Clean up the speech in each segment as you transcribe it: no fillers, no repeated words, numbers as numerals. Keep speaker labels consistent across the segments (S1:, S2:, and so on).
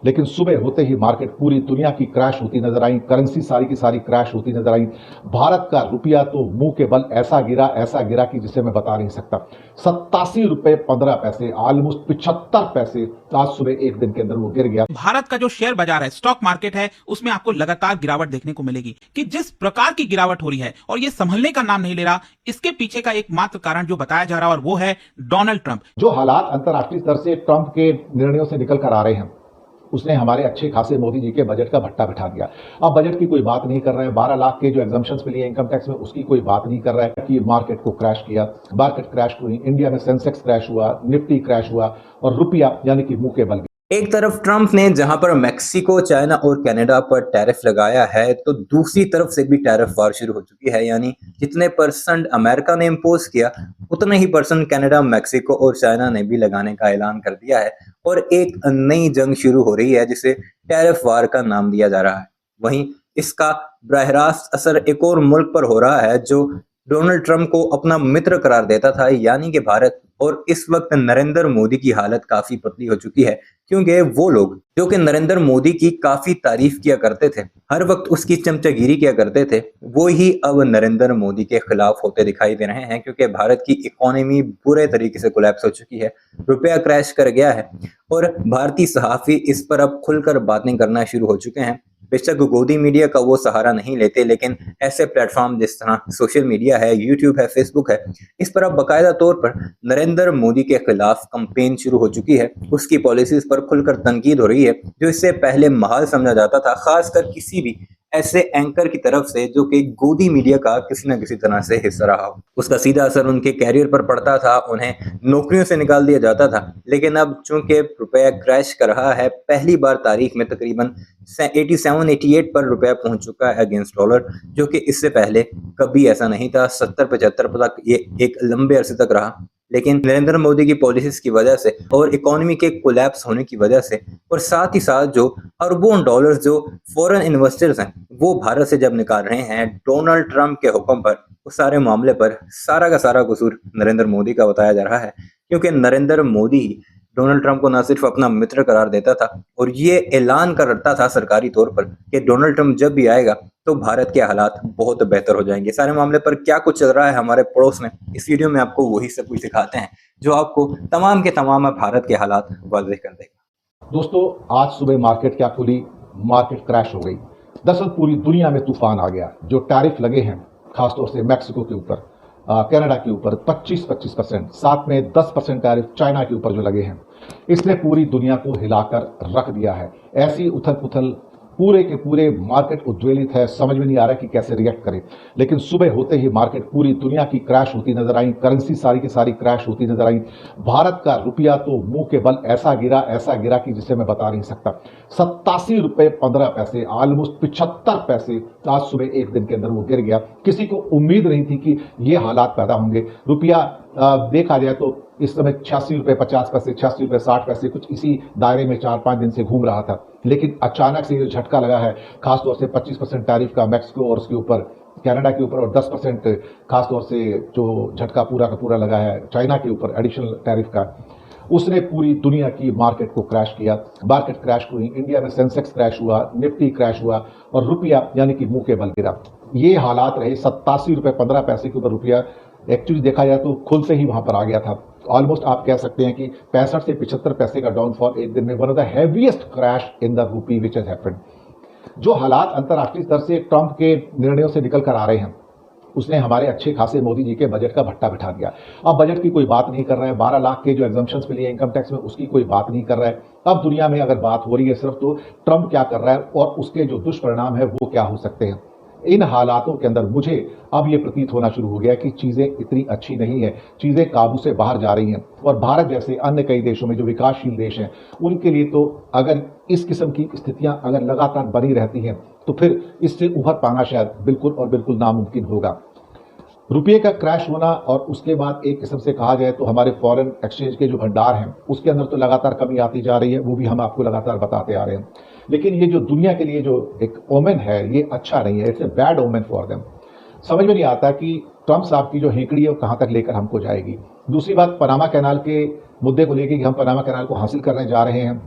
S1: लेकिन सुबह होते ही मार्केट पूरी दुनिया की क्रैश होती नजर आई, करेंसी सारी की सारी क्रैश होती नजर आई। भारत का रुपया तो मुंह के बल ऐसा गिरा कि जिसे मैं बता नहीं सकता। 87 रुपए 15 पैसे, ऑलमोस्ट 75 पैसे आज सुबह एक दिन के अंदर वो गिर गया।
S2: भारत का जो शेयर बाजार है, स्टॉक मार्केट है, उसमें आपको लगातार गिरावट देखने को मिलेगी कि जिस प्रकार की गिरावट हो रही है और ये संभलने का नाम नहीं ले रहा, इसके पीछे का एकमात्र कारण जो बताया जा रहा है और वो है डोनाल्ड ट्रंप।
S1: जो हालात अंतर्राष्ट्रीय स्तर से ट्रंप के निर्णयों से निकल कर आ रहे हैं, उसने हमारे अच्छे खासे मोदी जी के बजट का भट्टा बिठा दिया। अब बजट की कोई बात नहीं कर रहा है, 12 लाख के जो एग्जम्पशंस मिली है इनकम टैक्स में, उसकी कोई बात नहीं कर रहा है कि मार्केट को क्रैश किया। मार्केट क्रैश हुई, इंडिया में सेंसेक्स क्रैश हुआ, निफ्टी क्रैश हुआ और रुपया यानी कि मुंह के बल।
S3: एक तरफ ट्रंप ने जहां पर मेक्सिको, चाइना और कनाडा पर टैरिफ लगाया है, तो दूसरी तरफ से भी टैरिफ वार शुरू हो चुकी है। यानी जितने परसेंट अमेरिका ने इम्पोज किया, उतने ही परसेंट कनाडा, मेक्सिको और चाइना ने भी लगाने का ऐलान कर दिया है और एक नई जंग शुरू हो रही है जिसे टैरिफ वार का नाम दिया जा रहा है। वहीं इसका बराह रास्त असर एक और मुल्क पर हो रहा है जो डोनाल्ड ट्रंप को अपना मित्र करार देता था, यानी कि भारत। और इस वक्त नरेंद्र मोदी की हालत काफी पतली हो चुकी है, क्योंकि वो लोग जो कि नरेंद्र मोदी की काफी तारीफ किया करते थे, हर वक्त उसकी चमचागिरी किया करते थे, वो ही अब नरेंद्र मोदी के खिलाफ होते दिखाई दे रहे हैं। क्योंकि भारत की इकोनॉमी बुरे तरीके से कोलैप्स हो चुकी है, रुपया क्रैश कर गया है और भारतीय सहाफी इस पर अब खुलकर बातें करना शुरू हो चुके हैं। बेशक गोदी मीडिया का वो सहारा नहीं लेते, लेकिन ऐसे प्लेटफॉर्म जिस तरह सोशल मीडिया है, यूट्यूब है, फेसबुक है, इस पर अब बाकायदा तौर पर नरेंद्र मोदी के खिलाफ कंपेन शुरू हो चुकी है। उसकी पॉलिसीज पर खुलकर तनकीद हो रही है, जो इससे पहले महाल समझा जाता था, खासकर किसी भी ऐसे एंकर की तरफ से जो कि गोदी मीडिया का किसी न किसी तरह से हिस्सा रहा हो। उसका सीधा असर उनके कैरियर पर पड़ता था, उन्हें नौकरियों से निकाल दिया जाता था। लेकिन अब चूंकि रुपया क्रैश कर रहा है, पहली बार तारीख में तकरीबन 87-88 पर रुपया पहुंच चुका है अगेंस्ट डॉलर, जो कि इससे पहले कभी ऐसा नहीं था। 70-75 तक ये एक लंबे अरसे तक रहा, लेकिन नरेंद्र मोदी की पॉलिसीज की वजह से और इकोनॉमी के कोलैप्स होने की वजह से, और साथ ही साथ जो अरबों डॉलर्स जो फॉरेन इन्वेस्टर्स हैं वो भारत से जब निकाल रहे हैं डोनाल्ड ट्रंप के हुक्म पर, उस सारे मामले पर सारा का सारा कसूर नरेंद्र मोदी का बताया जा रहा है। क्योंकि नरेंद्र मोदी डोनाल्ड ट्रंप को न सिर्फ अपना मित्र करार देता था और ये ऐलान करता था सरकारी तौर पर कि डोनाल्ड ट्रंप जब भी आएगा तो भारत के हालात बहुत बेहतर हो जाएंगे। सारे मामले पर क्या कुछ चल रहा है हमारे पड़ोस में, इस वीडियो में आपको वही सब कुछ दिखाते हैं जो आपको तमाम के तमाम भारत के हालात वाज़ेह कर देगा।
S1: दोस्तों, आज सुबह मार्केट क्या खुली, मार्केट क्रैश हो गई। दरअसल पूरी दुनिया में तूफान आ गया। जो टैरिफ लगे हैं खासतौर से मैक्सिको के ऊपर, कनाडा के ऊपर 25%, साथ में 10% टैरिफ चाइना के ऊपर जो लगे हैं, इसने पूरी दुनिया को हिलाकर रख दिया है। ऐसी उथल पुथल, पूरे के पूरे मार्केट उद्वेलित है, समझ में नहीं आ रहा कि कैसे रिएक्ट करें। लेकिन सुबह होते ही मार्केट पूरी दुनिया की क्रैश होती नजर आई, करेंसी सारी की सारी क्रैश होती नजर आई। भारत का रुपया तो मुंह के बल ऐसा गिरा कि जिसे मैं बता नहीं सकता। 87 रुपए 15 पैसे, ऑलमोस्ट 75 पैसे आज सुबह एक दिन के अंदर वो गिर गया। किसी को उम्मीद नहीं थी कि ये हालात पैदा होंगे। रुपया देखा जाए तो इस समय 86 रुपए 50 पैसे, 86 रुपए 60 पैसे, कुछ इसी दायरे में 4-5 दिन से घूम रहा था। लेकिन अचानक से ये झटका लगा है, खासतौर से 25% टैरिफ का मैक्सिको और उसके ऊपर कनाडा के ऊपर, और 10% खासतौर से जो झटका पूरा का पूरा लगा है चाइना के ऊपर एडिशनल टैरिफ का, उसने पूरी दुनिया की मार्केट को क्रैश किया। मार्केट क्रैश हुई, इंडिया में सेंसेक्स क्रैश हुआ, निफ्टी क्रैश हुआ और रुपया यानी कि मुंह के बल गिरा। ये हालात रहे। 87 रुपए 15 पैसे के ऊपर रुपया एक्चुअली देखा जाए तो खुल से ही वहां पर आ गया था। ऑलमोस्ट आप कह सकते हैं कि 65 से 75 पैसे का डाउनफॉल एक दिन में, one of the heaviest crash in the rupee which has happened. जो हालात अंतर्राष्ट्रीय स्तर से ट्रंप के निर्णयों से निकल कर आ रहे हैं, उसने हमारे अच्छे खासे मोदी जी के बजट का भट्टा बिठा दिया। अब बजट की कोई बात नहीं कर रहा है, 12 लाख के जो एग्जम्पशंस मिली है इनकम टैक्स में, उसकी कोई बात नहीं कर रहा है। अब दुनिया में अगर बात हो रही है सिर्फ तो ट्रंप क्या कर रहा है और उसके जो दुष्परिणाम है वो क्या हो सकते हैं। इन हालातों के अंदर मुझे अब ये प्रतीत होना शुरू हो गया कि चीजें इतनी अच्छी नहीं है, चीजें काबू से बाहर जा रही हैं। और भारत जैसे अन्य कई देशों में जो विकासशील देश हैं, उनके लिए तो अगर इस किस्म की स्थितियां अगर लगातार बनी रहती हैं तो फिर इससे उभर पाना शायद बिल्कुल और बिल्कुल नामुमकिन होगा। रुपये का क्रैश होना और उसके बाद एक किस्म से कहा जाए तो हमारे फॉरेन एक्सचेंज के जो भंडार हैं उसके अंदर तो लगातार कमी आती जा रही है, वो भी हम आपको लगातार बताते आ रहे हैं। लेकिन ये जो दुनिया के लिए जो एक ओमेन है, ये अच्छा नहीं है, it's a bad omen for them. समझ में नहीं आता कि ट्रंप साहब की जो हेकड़ी है वो कहाँ तक लेकर हमको जाएगी। दूसरी बात, पनामा कैनाल के मुद्दे को लेकर कि हम पनामा कैनाल को हासिल करने जा रहे हैं,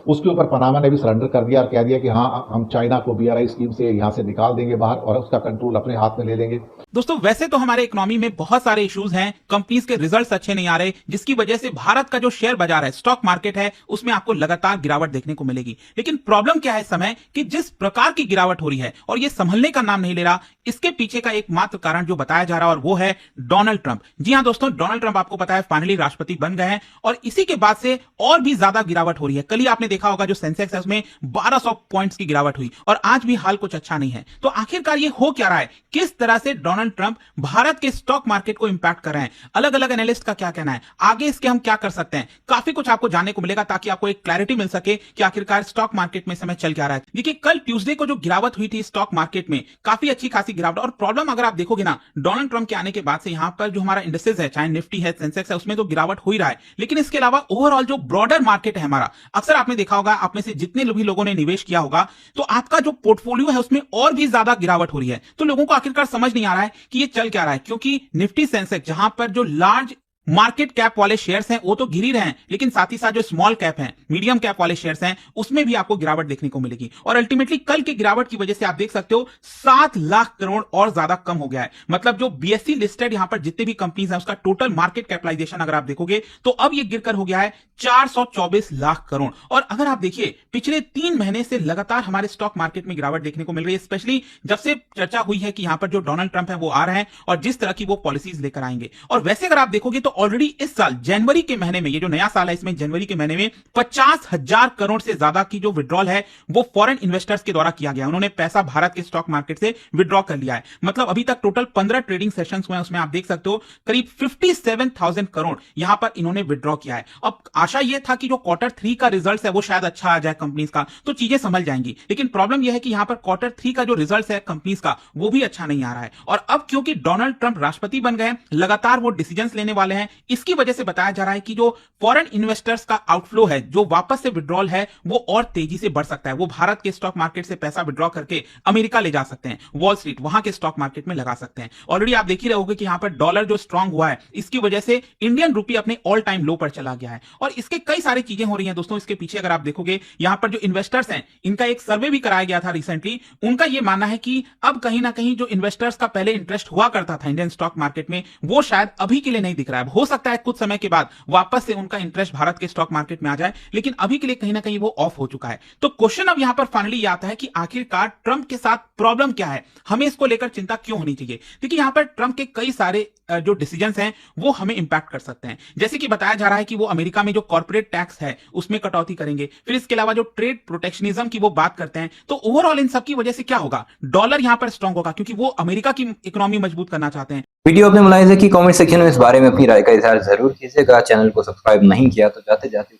S1: उसके ऊपर पनामा ने भी सरेंडर कर दिया और कह दिया कि हाँ, हम चाइना को BRI स्कीम से यहाँ से निकाल देंगे बाहर और उसका कंट्रोल अपने हाथ में ले लेंगे।
S2: दोस्तों वैसे तो हमारे इकोनॉमी में बहुत सारे इश्यूज हैं, कंपनीज के रिजल्ट्स अच्छे नहीं आ रहे, जिसकी वजह से भारत का जो शेयर बाजार है, स्टॉक मार्केट है, उसमें आपको लगातार गिरावट देखने को मिलेगी। लेकिन प्रॉब्लम क्या है इस समय कि जिस प्रकार की गिरावट हो रही है और ये संभलने का नाम नहीं ले रहा, इसके पीछे का एकमात्र कारण जो बताया जा रहा है और वो है डोनाल्ड ट्रंप। जी हां दोस्तों, डोनाल्ड ट्रंप आपको पता है फाइनली राष्ट्रपति बन गए हैं और इसी के बाद से और भी ज्यादा गिरावट हो रही है। कल ही आपने देखा होगा जो सेंसेक्स है उसमें 1200 पॉइंट्स की गिरावट हुई और आज भी हाल कुछ अच्छा नहीं है। तो आखिरकार ये हो क्या रहा है, किस तरह से डोनाल्ड ट्रंप भारत के स्टॉक मार्केट को इंपैक्ट कर रहे हैं, अलग अलग एनालिस्ट का क्या कहना है, आगे इसके हम क्या कर सकते हैं, काफी कुछ आपको जानने को मिलेगा ताकि आपको एक क्लैरिटी मिल सके कि आखिरकार स्टॉक मार्केट में समय चल क्या रहा है। देखिए कल ट्यूसडे को जो गिरावट हुई थी स्टॉक मार्केट में, काफी अच्छी खासी गिरावट। और प्रॉब्लम अगर आप देखोगे ना, डोनाल्ड ट्रंप के आने के बाद से यहां पर जो हमारा इंडेक्सेस है, चाहे निफ्टी है, सेंसेक्स है, उसमें तो गिरावट हो ही रहा है, लेकिन इसके अलावा ओवरऑल जो ब्रॉडर मार्केट है हमारा, अक्सर आपने देखा होगा, आप में से जितने भी लोगों ने निवेश किया होगा, तो आपका जो पोर्टफोलियो है उसमें और भी ज्यादा गिरावट हो रही है। तो लोगों को आखिरकार समझ नहीं आ रहा है कि ये चल क्या रहा है, क्योंकि निफ्टी सेंसेक्स जहां पर जो लार्ज मार्केट कैप वाले शेयर्स हैं वो तो गिर ही रहे हैं, लेकिन साथ ही साथ जो स्मॉल कैप हैं, मीडियम कैप वाले शेयर्स हैं, उसमें भी आपको गिरावट देखने को मिलेगी। और अल्टीमेटली कल की गिरावट की वजह से आप देख सकते हो 7 लाख करोड़ और ज्यादा कम हो गया है। मतलब जो BSE लिस्टेड यहां पर जितने भी कंपनीज हैं उसका टोटल मार्केट कैपिटलाइजेशन अगर आप देखोगे तो अब ये गिरकर हो गया है 424 लाख करोड़। और अगर आप देखिए पिछले 3 महीने से लगातार हमारे स्टॉक मार्केट में गिरावट देखने को मिल रही है, स्पेशली जब से चर्चा हुई है कि यहां पर जो डोनाल्ड ट्रंप है वो आ रहे हैं और जिस तरह की वो पॉलिसीज लेकर आएंगे। और वैसे अगर आप देखोगे तो ऑलरेडी इस साल जनवरी के महीने में, ये जो नया साल है इसमें जनवरी के महीने में 50,000 करोड़ से ज्यादा की जो विड्रॉल है वो फॉरेन इन्वेस्टर्स के द्वारा किया गया। उन्होंने पैसा भारत के स्टॉक मार्केट से विड्रॉ कर लिया है। मतलब अभी तक टोटल 15 ट्रेडिंग सेशंस हुए हैं, उसमें आप देख सकते हो करीब 57,000 करोड़ यहां पर इन्होंने विड्रॉ किया है। अब आशा यह था कि जो Q3 का रिजल्ट है वो शायद अच्छा आ जाए कंपनीज का, तो चीजें संभल जाएंगी। लेकिन प्रॉब्लम यह है कि यहां पर Q3 का जो रिजल्ट है कंपनीज का वो भी अच्छा नहीं आ रहा है। और अब क्योंकि डोनाल्ड ट्रंप राष्ट्रपति बन गए, लगातार वो डिसीजंस लेने वाले हैं, इसकी वजह से बताया जा रहा है कि जो फॉरेन इन्वेस्टर्स का आउटफ्लो है, जो वापस से विड्रॉल है, वो और तेजी से बढ़ सकता है। वो भारत के स्टॉक मार्केट से पैसा विड्रॉ करके अमेरिका ले जा सकते हैं, वॉल स्ट्रीट वहां के स्टॉक मार्केट में लगा सकते हैं। ऑलरेडी आप देख ही रहोगे कि यहां पर डॉलर जो स्ट्रांग हुआ है, इसकी वजह से इंडियन रुपी अपने ऑल टाइम लो पर चला गया है। और इसके कई सारी चीजें हो रही हैं दोस्तों। इसके पीछे अगर आप देखोगे, यहां पर जो इन्वेस्टर्स हैं, इनका एक सर्वे भी कराया गया था रिसेंटली। उनका यह मानना है कि अब कहीं ना कहीं जो इन्वेस्टर्स का पहले इंटरेस्ट हुआ करता था इंडियन स्टॉक मार्केट में, वो शायद अभी के लिए नहीं दिख रहा है। हो सकता है कुछ समय के बाद वापस से उनका इंटरेस्ट भारत के स्टॉक मार्केट में आ जाए, लेकिन अभी के लिए कहीं ना कहीं वो ऑफ हो चुका है। तो क्वेश्चन अब यहां पर फाइनली ये आता है कि आखिरकार ट्रंप के साथ प्रॉब्लम क्या है, हमें इसको लेकर चिंता क्यों होनी चाहिए। देखिए यहां पर ट्रंप के कई सारे जो डिसीजंस हैं वो हमें इंपैक्ट कर सकते हैं। जैसे कि बताया जा रहा है कि वो अमेरिका में जो कॉर्पोरेट टैक्स है उसमें कटौती करेंगे, फिर इसके अलावा जो ट्रेड प्रोटेक्शनिज्म की वो बात करते हैं। तो ओवरऑल इन सब की वजह से क्या होगा, डॉलर यहां पर स्ट्रांग होगा, क्योंकि वो अमेरिका की इकोनॉमी मजबूत करना चाहते हैं।
S3: वीडियो आपने मुलाहिजा की, कमेंट सेक्शन में इस बारे में अपनी राय का इजहार जरूर कीजिएगा। चैनल को सब्सक्राइब नहीं किया तो जाते जाते